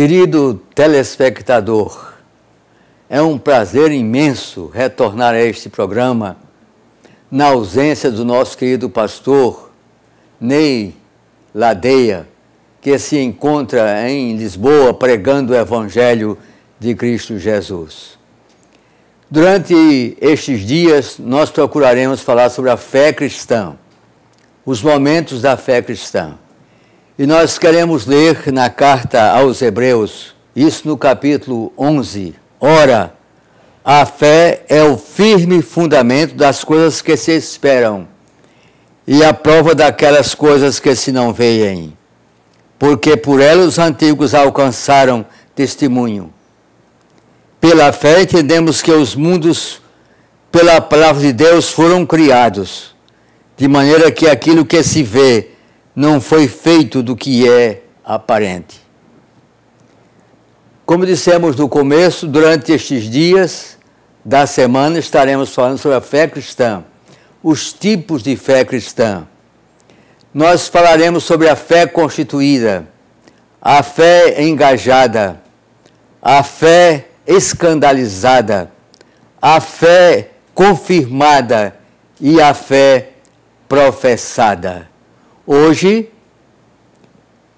Querido telespectador, é um prazer imenso retornar a este programa na ausência do nosso querido pastor Ney Ladeia, que se encontra em Lisboa pregando o Evangelho de Cristo Jesus. Durante estes dias, nós procuraremos falar sobre a fé cristã, os momentos da fé cristã. E nós queremos ler na carta aos Hebreus, isso no capítulo 11. Ora, a fé é o firme fundamento das coisas que se esperam e a prova daquelas coisas que se não veem, porque por ela os antigos alcançaram testemunho. Pela fé entendemos que os mundos, pela palavra de Deus, foram criados, de maneira que aquilo que se vê não foi feito do que é aparente. Como dissemos no começo, durante estes dias da semana estaremos falando sobre a fé cristã, os tipos de fé cristã. Nós falaremos sobre a fé constituída, a fé engajada, a fé escandalizada, a fé confirmada e a fé professada. Hoje,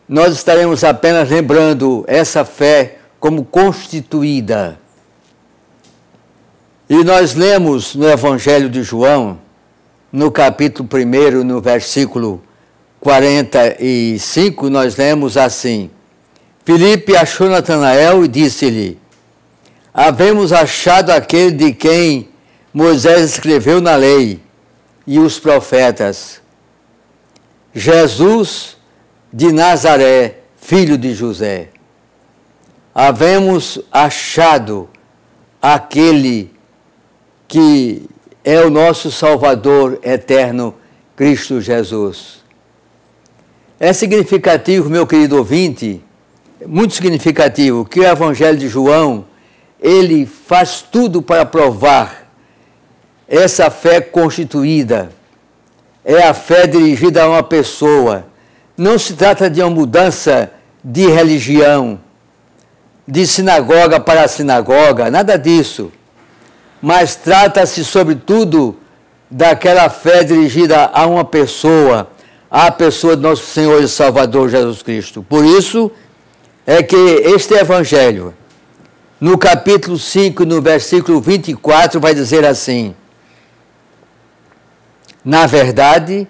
nós estaremos apenas lembrando essa fé como constituída. E nós lemos no Evangelho de João, no capítulo 1, no versículo 45, nós lemos assim: Filipe achou Natanael e disse-lhe: havemos achado aquele de quem Moisés escreveu na lei e os profetas, Jesus de Nazaré, filho de José. Havemos achado aquele que é o nosso Salvador eterno, Cristo Jesus. É significativo, meu querido ouvinte, muito significativo, que o Evangelho de João, ele faz tudo para provar essa fé constituída. É a fé dirigida a uma pessoa. Não se trata de uma mudança de religião, de sinagoga para sinagoga, nada disso. Mas trata-se, sobretudo, daquela fé dirigida a uma pessoa, a pessoa de nosso Senhor e Salvador Jesus Cristo. Por isso é que este Evangelho, no capítulo 5, no versículo 24, vai dizer assim: na verdade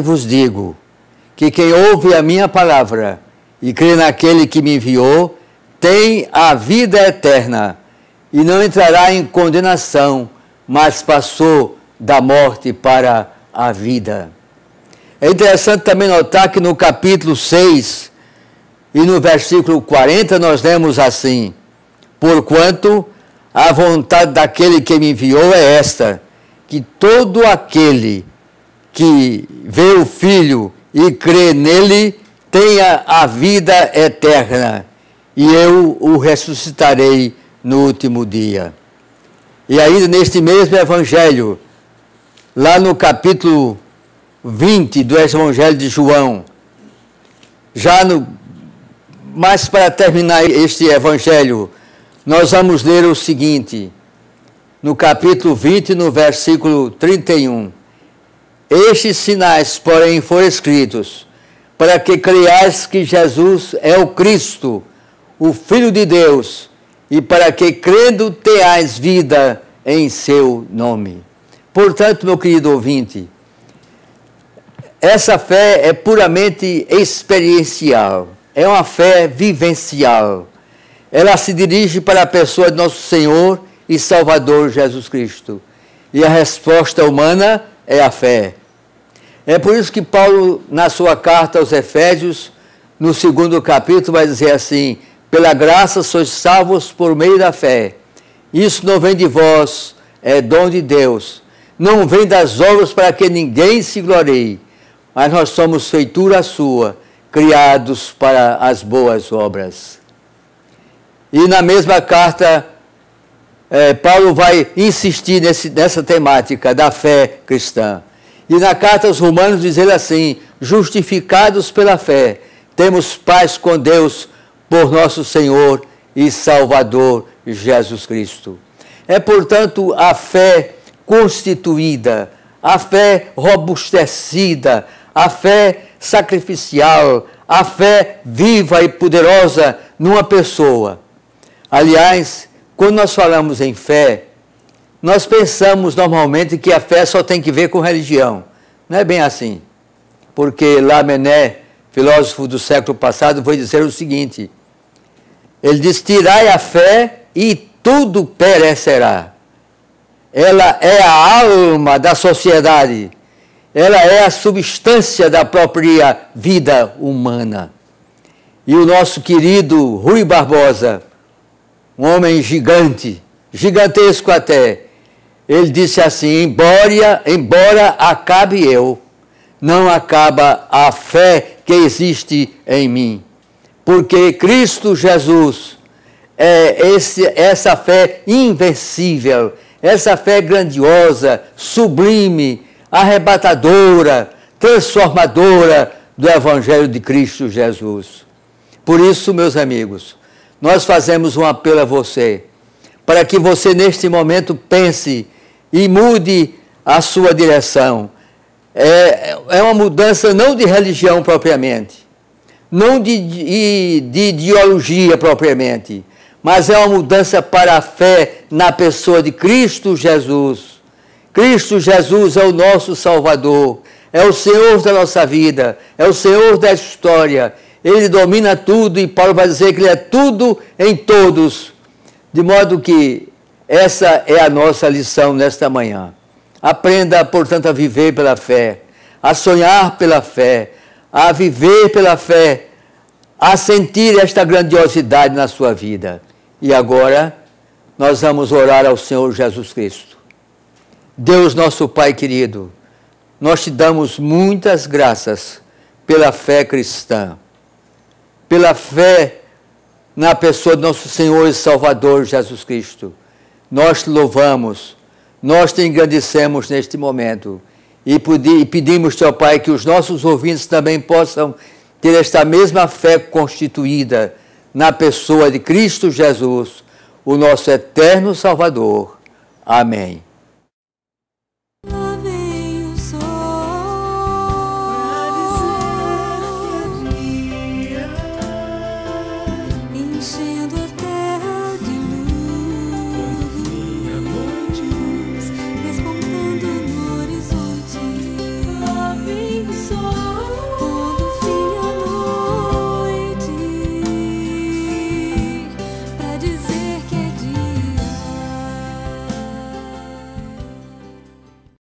vos digo, que quem ouve a minha palavra e crê naquele que me enviou, tem a vida eterna e não entrará em condenação, mas passou da morte para a vida. É interessante também notar que no capítulo 6 e no versículo 40 nós lemos assim: porquanto a vontade daquele que me enviou é esta, que todo aquele que vê o Filho e crê nele tenha a vida eterna, e eu o ressuscitarei no último dia. E ainda neste mesmo Evangelho, lá no capítulo 20 do Evangelho de João, mas para terminar este Evangelho, nós vamos ler o seguinte, no capítulo 20, no versículo 31. Estes sinais, porém, foram escritos, para que creiais que Jesus é o Cristo, o Filho de Deus, e para que, crendo, tenhais vida em seu nome. Portanto, meu querido ouvinte, essa fé é puramente experiencial, é uma fé vivencial. Ela se dirige para a pessoa de nosso Senhor e Salvador Jesus Cristo. E a resposta humana é a fé. É por isso que Paulo, na sua carta aos Efésios, no 2º capítulo, vai dizer assim: pela graça sois salvos por meio da fé. Isso não vem de vós, é dom de Deus. Não vem das obras para que ninguém se glorie, mas nós somos feitura sua, criados para as boas obras. E na mesma carta, Paulo vai insistir nessa temática da fé cristã. E na carta aos Romanos diz ele assim: justificados pela fé, temos paz com Deus por nosso Senhor e Salvador Jesus Cristo. É, portanto, a fé constituída, a fé robustecida, a fé sacrificial, a fé viva e poderosa numa pessoa. Aliás, quando nós falamos em fé, nós pensamos normalmente que a fé só tem que ver com religião. Não é bem assim. Porque Lamennais, filósofo do século passado, foi dizer o seguinte: ele diz: tirai a fé e tudo perecerá. Ela é a alma da sociedade, ela é a substância da própria vida humana. E o nosso querido Rui Barbosa, um homem gigante, gigantesco até, ele disse assim: embora acabe eu, não acaba a fé que existe em mim. Porque Cristo Jesus é essa fé invencível, essa fé grandiosa, sublime, arrebatadora, transformadora do Evangelho de Cristo Jesus. Por isso, meus amigos, nós fazemos um apelo a você, para que você neste momento pense e mude a sua direção. É uma mudança não de religião propriamente, não de ideologia propriamente, mas é uma mudança para a fé na pessoa de Cristo Jesus. Cristo Jesus é o nosso Salvador, é o Senhor da nossa vida, é o Senhor da história. Ele domina tudo e Paulo vai dizer que Ele é tudo em todos. De modo que essa é a nossa lição nesta manhã. Aprenda, portanto, a viver pela fé, a sonhar pela fé, a viver pela fé, a sentir esta grandiosidade na sua vida. E agora, nós vamos orar ao Senhor Jesus Cristo. Deus, nosso Pai querido, nós te damos muitas graças pela fé cristã, pela fé na pessoa de nosso Senhor e Salvador Jesus Cristo. Nós te louvamos, nós te engrandecemos neste momento e pedimos, teu Pai, que os nossos ouvintes também possam ter esta mesma fé constituída na pessoa de Cristo Jesus, o nosso eterno Salvador. Amém.